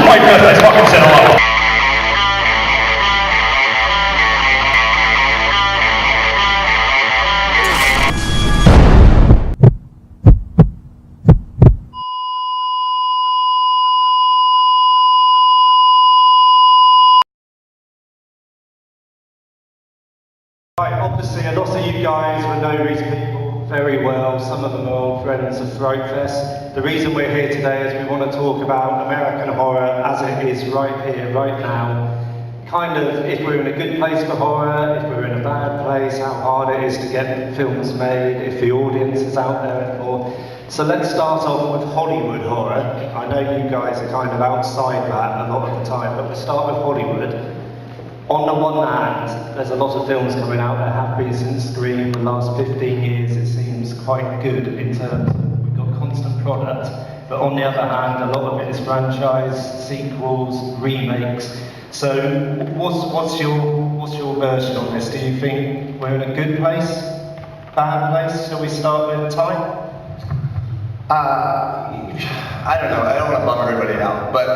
Fright Fest, let's fucking settle up. Right, obviously a lot of you guys will know these people very well. Some of them are old friends of Fright Fest. The reason we're here today is we want to talk about American horror as it is right here, right now. Kind of if we're in a good place for horror, if we're in a bad place, how hard it is to get films made, if the audience is out there anymore. So let's start off with Hollywood horror. I know you guys are kind of outside that a lot of the time, but we'll start with Hollywood. On the one hand, there's a lot of films coming out that have been since Scream. The last 15 years, it seems quite good in terms of we've got constant product. But on the other hand, a lot of it is franchise, sequels, remakes. So, what's your version on this? Do you think we're in a good place, bad place? Shall we start with Ty? I don't know, I don't want to bum everybody out, but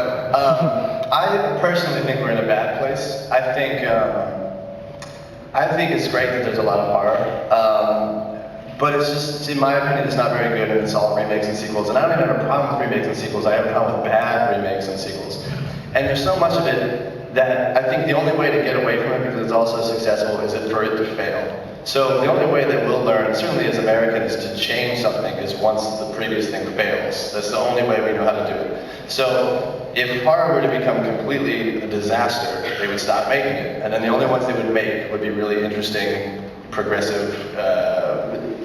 I personally think we're in a bad place. I think it's great that there's a lot of horror, but it's just, in my opinion, it's not very good and it's all remakes and sequels. And I don't even have a problem with remakes and sequels, I have a problem with bad remakes and sequels. And there's so much of it that I think the only way to get away from it, because it's also successful, is for it to fail. So the only way that we'll learn, certainly as Americans, to change something is once the previous thing fails. That's the only way we know how to do it. So if horror were to become completely a disaster, they would stop making it. And then the only ones they would make would be really interesting, progressive,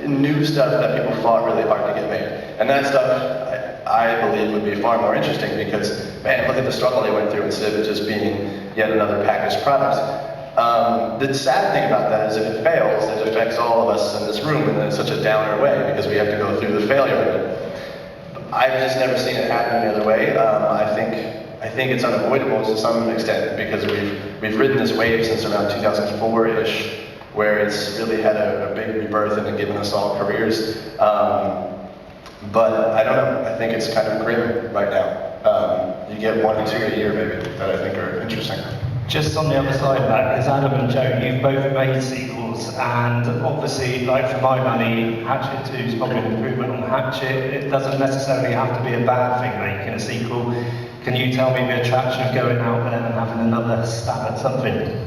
new stuff that people fought really hard to get made. And that stuff, I believe, would be far more interesting because, man, look at the struggle they went through instead of it just being yet another packaged product. The sad thing about that is if it fails, it affects all of us in this room in such a downer way because we have to go through the failure of it. I've just never seen it happen the other way. I think it's unavoidable to some extent because we've ridden this wave since around 2004-ish, where it's really had a big rebirth and given us all careers. But I don't know. I think it's kind of grim right now. You get 1 or 2 a year maybe that I think are interesting. Just on the other side of that, because Adam and Joe, you've both made sequels, and obviously, like for my money, Hatchet 2 is probably an improvement on Hatchet. It doesn't necessarily have to be a bad thing making a sequel. Can you tell me the attraction of going out there and having another stab at something?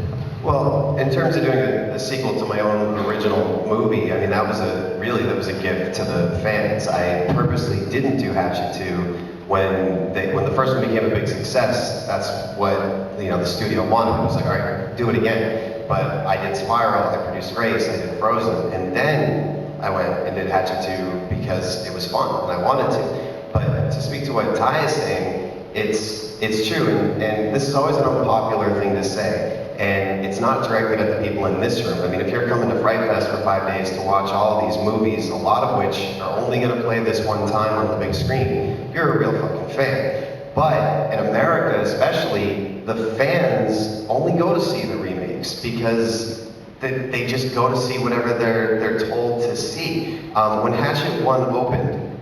Well, in terms of doing a sequel to my own original movie, I mean, that was a gift to the fans. I purposely didn't do Hatchet 2 when the first one became a big success. That's what the studio wanted. I was like, all right, do it again. But I did Spiral, I produced Race, I did Frozen, and then I went and did Hatchet 2 because it was fun and I wanted to. But to speak to what Ty is saying, it's true, and this is always an unpopular thing to say. And it's not directed at the people in this room. I mean, if you're coming to Fright Fest for 5 days to watch all of these movies, a lot of which are only going to play this one time on the big screen, you're a real fucking fan. But in America especially, the fans only go to see the remakes because they just go to see whatever they're told to see. When Hatchet 1 opened,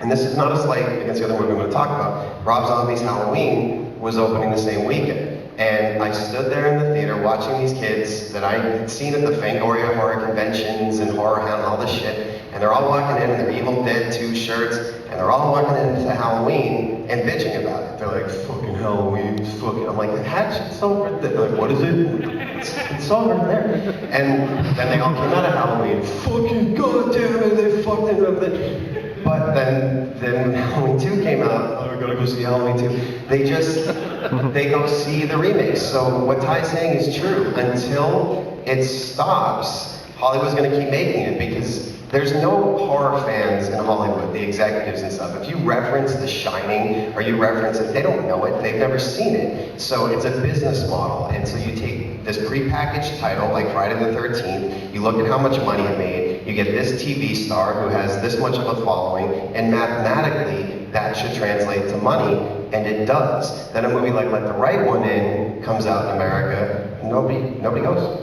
and this is not a slight against the other movie I'm going to talk about, Rob Zombie's Halloween was opening the same weekend. And I stood there in the theater watching these kids that I had seen at the Fangoria horror conventions and Horror Hound and all this shit, and they're all walking in their Evil Dead 2 shirts, and they're all walking into Halloween and bitching about it. They're like, fucking Halloween, fucking. I'm like, the Hatchet's over there. They're like, what is it? It's over there. And then they all came out of Halloween, fucking goddamn it, they fucked it up. But then when Halloween 2 came out, oh, we're gonna go see Halloween 2, they go see the remakes. So what Ty's saying is true. Until it stops, Hollywood's gonna keep making it because there's no horror fans in Hollywood, the executives and stuff. If you reference The Shining or you reference it, they don't know it, they've never seen it. So it's a business model. And so you take this prepackaged title like Friday the 13th, you look at how much money it made, you get this TV star who has this much of a following, and mathematically that should translate to money, and it does. Then a movie like Let the Right One In comes out in America, nobody goes.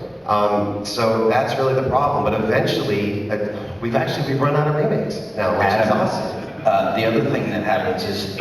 So that's really the problem. But eventually, we've run out of remakes now, which is awesome. The other thing that happens is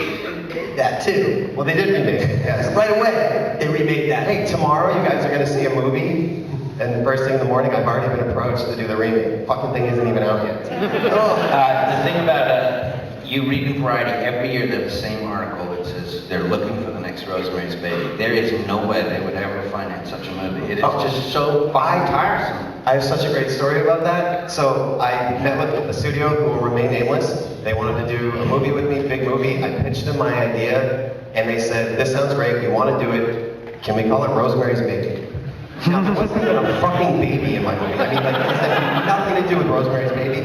That too. Well, they did remake it, yes. Right away, they remade that. Hey, tomorrow you guys are gonna see a movie, and first thing in the morning I've already been approached to do the remake. Fucking thing isn't even out yet. the thing about you read in Variety every year the same article that says they're looking for the next Rosemary's Baby. There is no way they would ever finance such a movie. It is just so fucking tiresome. I have such a great story about that. So I met with a studio who will remain nameless. They wanted to do a movie with me, big movie. I pitched them my idea, and they said, "This sounds great. We want to do it. Can we call it Rosemary's Baby?" Now, there wasn't even a fucking baby in my movie. I mean, like, this had nothing to do with Rosemary's Baby.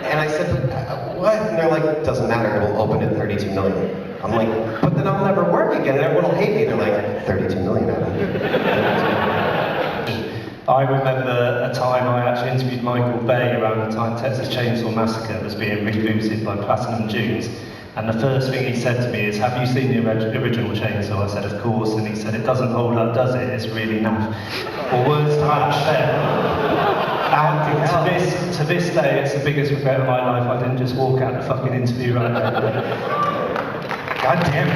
And I said, "But what?" And they're like, "Doesn't matter. It will open at 32 million." I'm like, "But then I'll never work again, and everyone will hate me." They're like, 32 million, Adam. I remember a time I actually interviewed Michael Bay around the time Texas Chainsaw Massacre was being rebooted by Platinum Dunes. And the first thing he said to me is, "Have you seen the original Chainsaw?" I said, "Of course." And he said, "It doesn't hold up, does it? It's really naff." Or words to that effect. And to this day, it's the biggest regret of my life. I didn't just walk out the fucking interview right there. God damn it.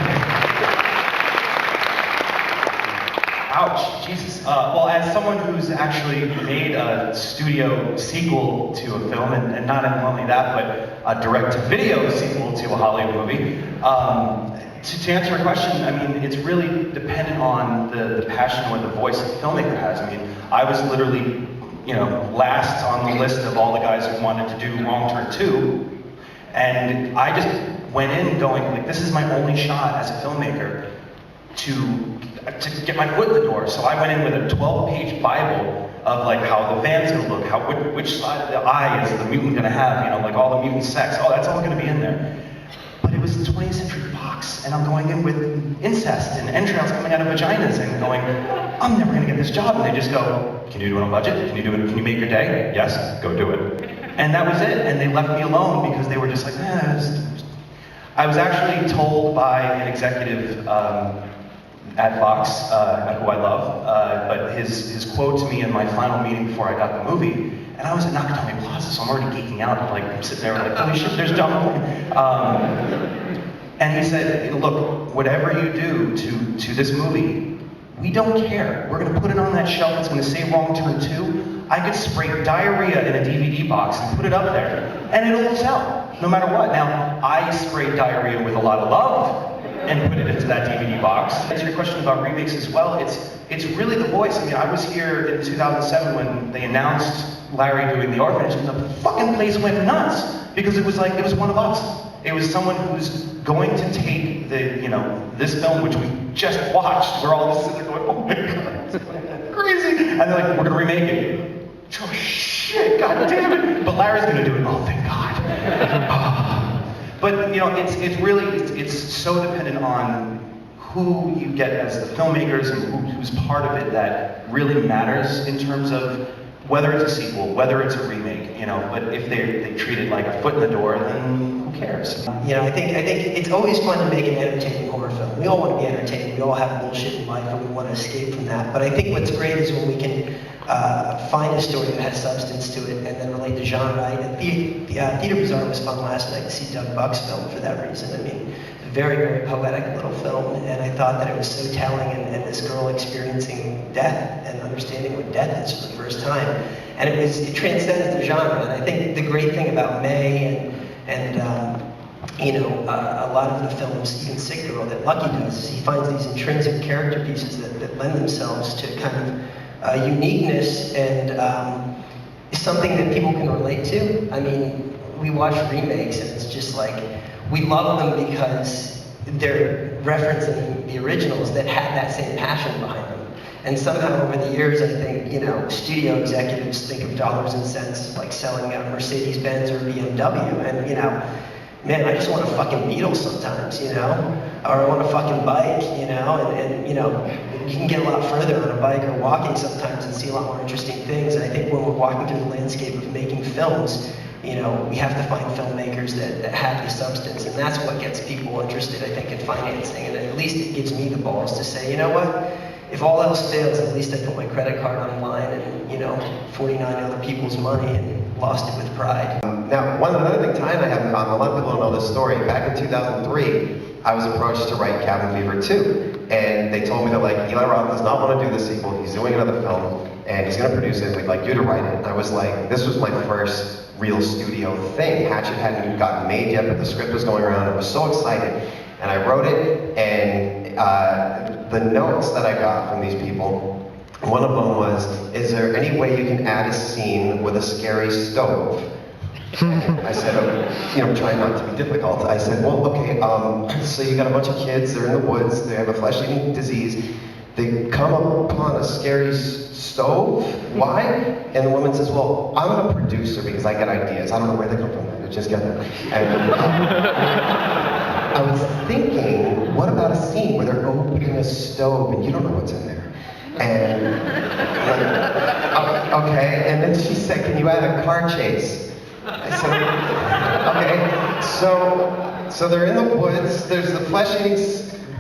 Ouch, Jesus. Well, as someone who's actually made a studio sequel to a film, and not only that, but a direct-to-video sequel to a Hollywood movie, to answer your question, I mean, it's really dependent on the passion or the voice the filmmaker has. I mean, I was literally, last on the list of all the guys who wanted to do Wrong Turn 2, and I just went in going, like, this is my only shot as a filmmaker to get my foot in the door. So I went in with a 12-page Bible of like how the van's gonna look, which side of the eye is the mutant gonna have, like all the mutant sex. Oh, that's all gonna be in there. But it was 20th Century Fox, and I'm going in with incest and entrails coming out of vaginas and going, I'm never gonna get this job. And they just go, can you do it on budget? Can you do it? Can you make your day? Yes, go do it. And that was it. And they left me alone because they were just like, I was actually told by an executive at Fox, who I love, but his quote to me in my final meeting before I got the movie, and I was at Nakatomi Plaza, so I'm already geeking out, like I'm sitting there like, holy shit, there's John. And he said, look, whatever you do to this movie, we don't care. We're gonna put it on that shelf, it's gonna say Wrong Turn 2. I could spray diarrhea in a DVD box and put it up there, and it'll sell, no matter what. Now, I sprayed diarrhea with a lot of love, and put it into that DVD box. To answer your question about remakes as well, it's really the voice. I mean, I was here in 2007 when they announced Larry doing The Orphanage, and the fucking place went nuts because it was like, it was one of us. It was someone who's going to take this film, which we just watched. We're all just sitting there going, oh my god, it's crazy. And they're like, we're gonna remake it. Oh shit, god damn it. But Larry's gonna do it. Oh, thank god. But it's so dependent on who you get as the filmmakers and who's part of it that really matters in terms of whether it's a sequel, whether it's a remake, but if they treat it like a foot in the door, then who cares? I think it's always fun to make an entertaining horror film. We all want to be entertained. We all have bullshit in life and we want to escape from that. But I think what's great is when we can find a story that has substance to it and then relate the genre. Right? Theater Bazaar was fun last night to see Doug Buck's film for that reason. I mean, very, very poetic little film, and I thought that it was so telling, and this girl experiencing death and understanding what death is for the first time. And it transcends the genre, and I think the great thing about May and a lot of the films, even Sick Girl, that Lucky does, is he finds these intrinsic character pieces that lend themselves to kind of uniqueness and something that people can relate to. I mean, we watch remakes, and it's just like, we love them because they're referencing the originals that had that same passion behind them. And somehow over the years, I think, studio executives think of dollars and cents like selling a Mercedes-Benz or BMW. And, man, I just want a fucking Beetle sometimes, or I want a fucking bike, and you can get a lot further on a bike or walking sometimes and see a lot more interesting things. And I think when we're walking through the landscape of making films, we have to find filmmakers that have the substance, and that's what gets people interested, I think, in financing. And at least it gives me the balls to say, you know what? If all else fails, at least I put my credit card online and, 49 other people's money and lost it with pride. Now, another thing Ty and I have in common, a lot of people don't know this story. Back in 2003, I was approached to write Cabin Fever 2. And they told me that like, Eli Roth does not want to do the sequel. He's doing another film, and he's going to produce it. We'd like you to write it. And I was like, this was my first real studio thing. Hatchet hadn't even gotten made yet, but the script was going around. I was so excited. And I wrote it, and the notes that I got from these people, one of them was, is there any way you can add a scene with a scary stove? I said, trying not to be difficult. I said, well, okay, so you got a bunch of kids, they're in the woods, they have a flesh-eating disease, they come upon a scary stove, why? And the woman says, well, I'm a producer because I get ideas. I don't know where they come from, I just get them. And I was thinking, what about a scene where they're opening a stove and you don't know what's in there? And, okay, and then she said, can you add a car chase? I said, okay, so they're in the woods, there's the flesh-eating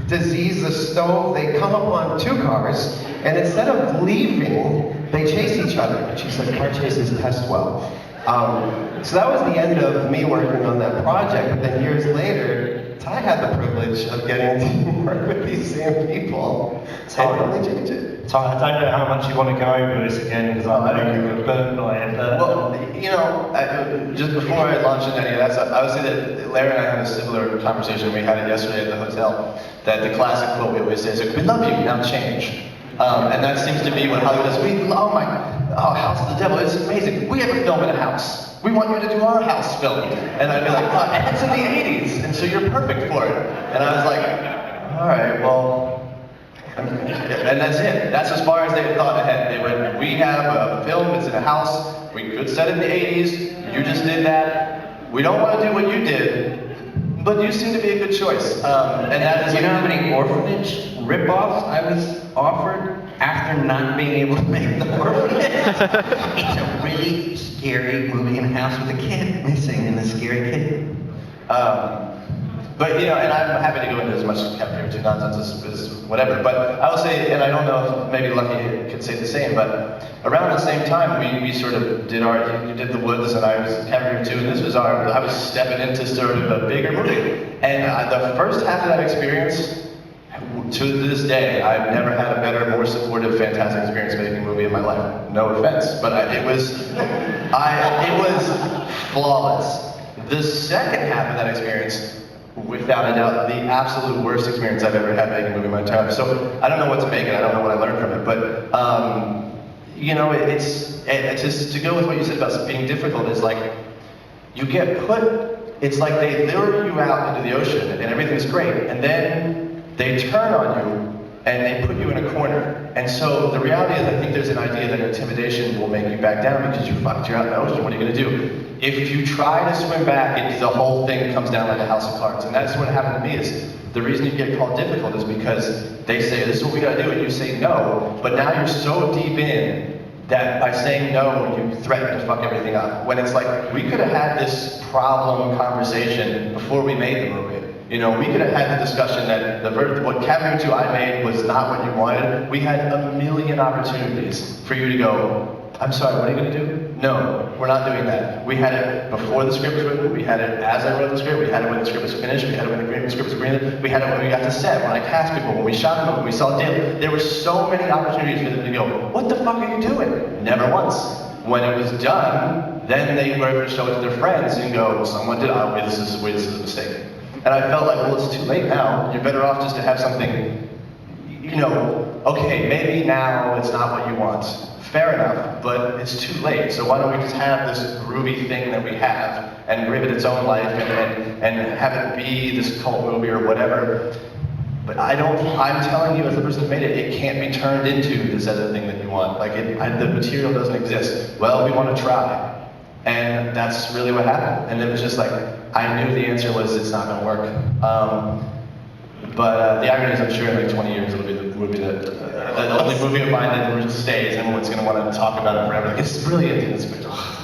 disease, the stove, they come upon two cars, and instead of leaving, they chase each other. And she said, car chases test well. So that was the end of me working on that project, but then years later, Ty had the privilege of getting to work with these same people. Ty, and really change it. Ty, I don't know how much you want to go over this again, because I know you were burnt by it. Well, just before I launch into any of that stuff, I would say that Larry and I had a similar conversation. We had it yesterday at the hotel, that the classic quote we always say is, we love you, now change. And that seems to be what Hollywood does. House of the Devil, it's amazing. We ever film in a house. We want you to do our house film. And I'd be like, oh, and it's in the 80s, and so you're perfect for it. And I was like, all right, well, and that's it. That's as far as they thought ahead. They went, we have a film that's in a house. We could set it in the 80s. You just did that. We don't want to do what you did, but you seem to be a good choice. And that is, you know how many orphanage rip-offs I was offered after not being able to make the orphanage? It's a really scary movie in a house with a kid missing and a scary kid. But and I'm happy to go into as much Cabin Fever 2 nonsense as whatever. But I will say, and I don't know if maybe Lucky could say the same, but around the same time we sort of did you did The Woods, and I was Cabin Fever 2, and this was I was stepping into sort of a bigger movie. And the first half of that experience, to this day, I've never had a better, more supportive, fantastic experience making a movie in my life. No offense, but it was flawless. The second half of that experience, without a doubt, the absolute worst experience I've ever had making a movie in my entire life. So I don't know what to make it. I don't know what I learned from it, but it's just to go with what you said about being difficult. Is like you get put. It's like they lure you out into the ocean and everything's great, and then they turn on you and they put you in a corner. And so the reality is, I think there's an idea that intimidation will make you back down because you're out in the ocean. What are you going to do? If you try to swim back, the whole thing comes down like a house of cards. And that's what happened to me. Is the reason you get called difficult is because they say, this is what we got to do, and you say no. But now you're so deep in that by saying no, you threaten to fuck everything up. When it's like, we could have had this problem conversation before we made the movie. We could have had the discussion that what Cabin Fever 2 I made was not what you wanted. We had a million opportunities for you to go, I'm sorry, what are you going to do? No, we're not doing that. We had it before the script was written. We had it as I wrote the script. We had it when the script was finished. We had it when the script was greenlit. We had it when we got to set, when I cast people, when we shot them, when we saw Dale. There were so many opportunities for them to go, what the fuck are you doing? Never once. When it was done, then they were able to show it to their friends and go, someone did, this is a mistake. And I felt like, well, it's too late now. You're better off just to have something, okay, maybe now it's not what you want. Fair enough, but it's too late. So why don't we just have this groovy thing that we have and give it its own life and have it be this cult movie or whatever. But I'm telling you, as the person who made it, it can't be turned into this other thing that you want. Like, the material doesn't exist. Well, we want to try. And that's really what happened. And it was just like, I knew the answer was it's not going to work. But the irony is, I'm sure in like 20 years it'll be the movie the only movie of mine that stays, and everyone's going to want to talk about it forever. Like, it's brilliant.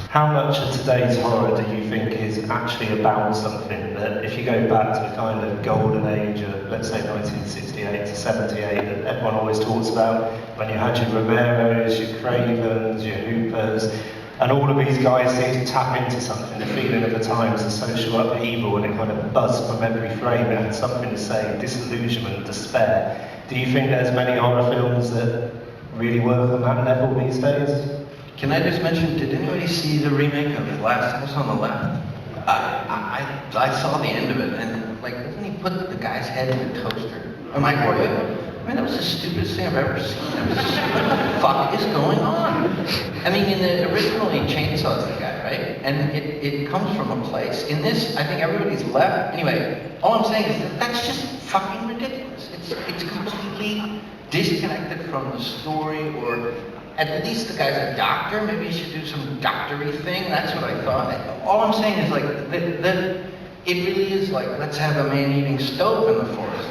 How much of today's horror do you think is actually about something that, if you go back to the kind of golden age of, let's say, 1968 to 78, that everyone always talks about, when you had your Romeros, your Cravens, your Hoopers, And all of these guys seem to tap into something, the feeling of the times, the social upheaval, and it kind of buzzed from every frame. It had something to say, disillusionment, despair. Do you think there's many horror films that really work on that level these days? Can I just mention, did anybody see the remake of Last House on the Left? I saw the end of it, and like, doesn't he put the guy's head in a toaster? A microwave? I mean, that was the stupidest thing I've ever seen. I was just like, what the fuck is going on? I mean, in the original, he chainsaws the guy, right? And it comes from a place. In this, I think everybody's left. Anyway, all I'm saying is that that's just fucking ridiculous. It's completely disconnected from the story, or at least the guy's a doctor. Maybe he should do some doctory thing. That's what I thought. All I'm saying is like, it really is like, let's have a man-eating stove in the forest.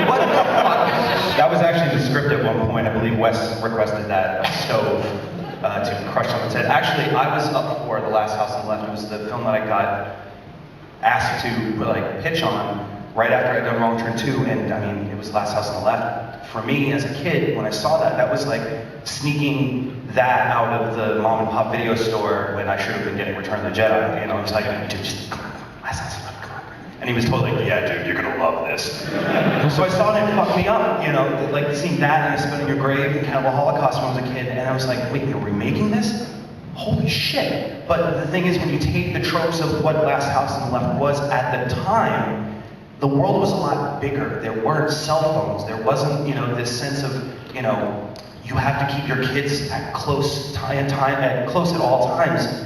What the fuck is this? That was actually the script at one point. I believe Wes requested that stove to crush someone's head. Actually, I was up for The Last House on the Left. It was the film that I got asked to like pitch on right after I'd done Wrong Turn 2, and I mean, it was Last House on the Left. For me, as a kid, when I saw that, that was like sneaking that out of the mom and pop video store when I should have been getting Return of the Jedi. You know, it's like, dude, just come on, Last House on the Left. And he was totally like, yeah, dude, you're gonna love this. So I saw it and it fucked me up, you know, like seeing that and Spin in Your Grave and Cannibal Holocaust when I was a kid, and I was like, wait, you're remaking this? Holy shit. But the thing is, when you take the tropes of what Last House on the Left was at the time, the world was a lot bigger. There weren't cell phones. There wasn't, you know, this sense of, you know, you have to keep your kids at close at all times.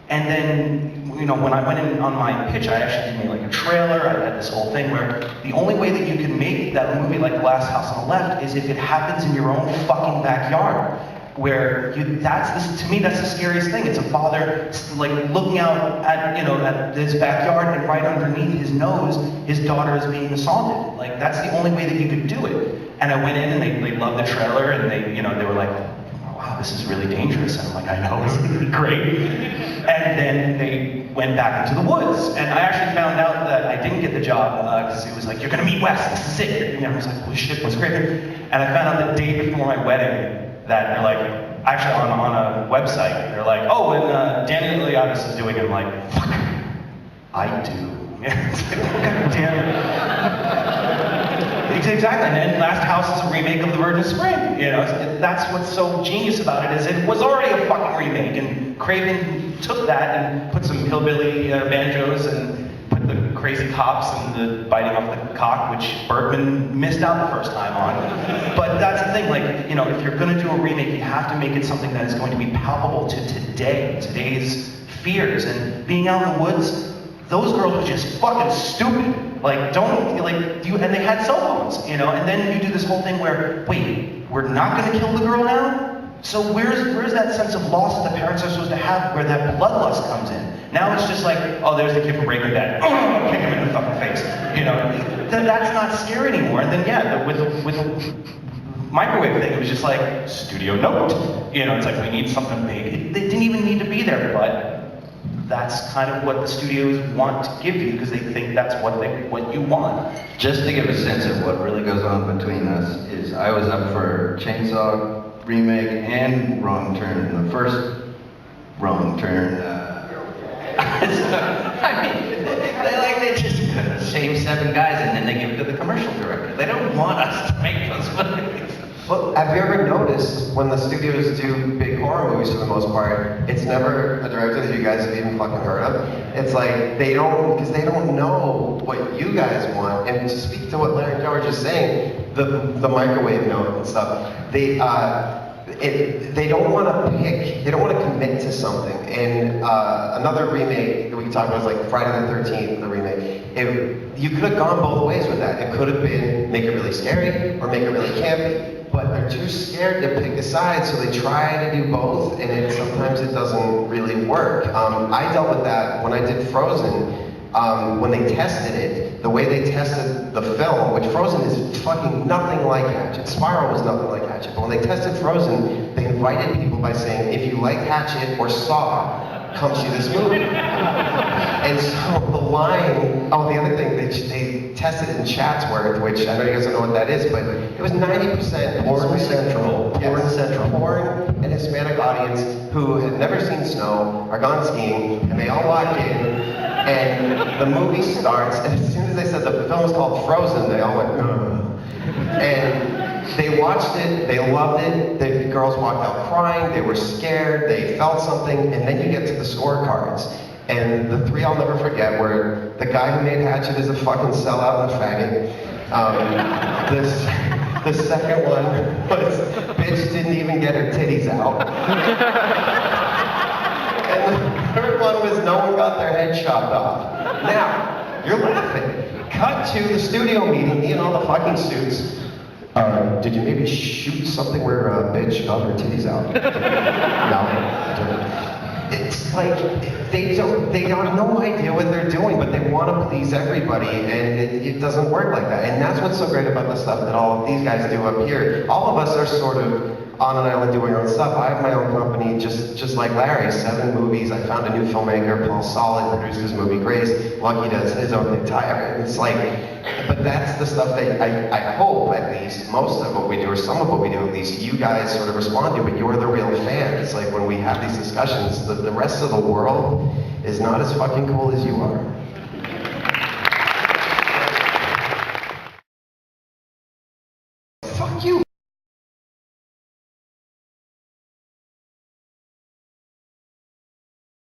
And then, you know, when I went in on my pitch, I actually made like a trailer. I had this whole thing where the only way that you can make that movie like The Last House on the Left is if it happens in your own fucking backyard. Where to me, that's the scariest thing. It's a father like looking out at, you know, at his backyard, and right underneath his nose, his daughter is being assaulted. Like, that's the only way that you could do it. And I went in and they loved the trailer, and they were like, wow, this is really dangerous. And I'm like, I know, it's gonna be great. And then they went back into the woods. And I actually found out that I didn't get the job because it was like, you're gonna meet Wes, this is it. And I was like, holy shit, what's great? And I found out the day before my wedding that they're like, actually on a website, they're like, oh, and Daniel Iliadis is doing it. I'm like, fuck, I do. It's like, oh, God damn it. Exactly, and then Last House is a remake of The Virgin Spring. You know, that's what's so genius about it, is it was already a fucking remake, and Craven took that and put some hillbilly banjos and put the crazy cops and the biting off the cock, which Bergman missed out the first time on. But that's the thing, like, you know, if you're gonna do a remake, you have to make it something that is going to be palpable to today's fears. And being out in the woods, those girls were just fucking stupid. Like, and they had cell phones, you know, and then you do this whole thing where, wait, we're not gonna kill the girl now? So where's that sense of loss that the parents are supposed to have, where that bloodlust comes in? Now it's just like, oh, there's the kid from Breaking Bad. Oh, kick him in the fucking face. You know, that's not scary anymore. And then yeah, with the microwave thing, it was just like studio note. You know, it's like, we need something big. They didn't even need to be there, but that's kind of what the studios want to give you, because they think that's what you want. Just to give a sense of what really goes on between us is, I was up for Chainsaw remake and Wrong Turn. In the first Wrong Turn, I mean, they just same 7 guys and then they give it to the commercial director. They don't want us to make those movies. Well, have you ever noticed when the studios do big horror movies, for the most part, it's never a director that you guys have even fucking heard of. It's like they don't know what you guys want. And to speak to what Larry and Joe were just saying, the microwave note and stuff, they don't want to pick, they don't want to commit to something. And another remake that we can talk about is like Friday the 13th, the remake. You could have gone both ways with that. It could have been make it really scary or make it really campy. But they're too scared to pick a side, so they try to do both, and sometimes it doesn't really work. I dealt with that when I did Frozen. When they tested it, the way they tested the film, which Frozen is fucking nothing like Hatchet. Spiral was nothing like Hatchet. But when they tested Frozen, they invited people by saying, if you like Hatchet or Saw, come see this movie. And so the line, the other thing, they tested in Chatsworth, which I know you guys don't know what that is, but it was 90% Porn Central. Porn Central. Porn and Hispanic audience who had never seen snow, are gone skiing, and they all walk in, and the movie starts, and as soon as they said the film was called Frozen, they all went, ugh. And they watched it, they loved it, the girls walked out crying, they were scared, they felt something, and then you get to the scorecards. And the three I'll never forget were the guy who made Hatchet is a fucking sellout and a faggot. The second one was bitch didn't even get her titties out. And the third one was no one got their head chopped off. Now, you're laughing. Cut to the studio meeting, me and all the fucking suits. Did you maybe shoot something where a bitch got her titties out? No. It's like they have no idea what they're doing, but they want to please everybody, and it doesn't work like that. And that's what's so great about the stuff that all of these guys do up here. All of us are sort of on an island doing our own stuff. I have my own company, just like Larry, 7 movies. I found a new filmmaker, Paul Solid, produced his movie Grace. Lucky does his own thing, Tyre. It's like, but that's the stuff that I hope at least most of what we do, or some of what we do at least, you guys sort of respond to, but you're the real fan. It's like when we have these discussions, the rest of the world is not as fucking cool as you are.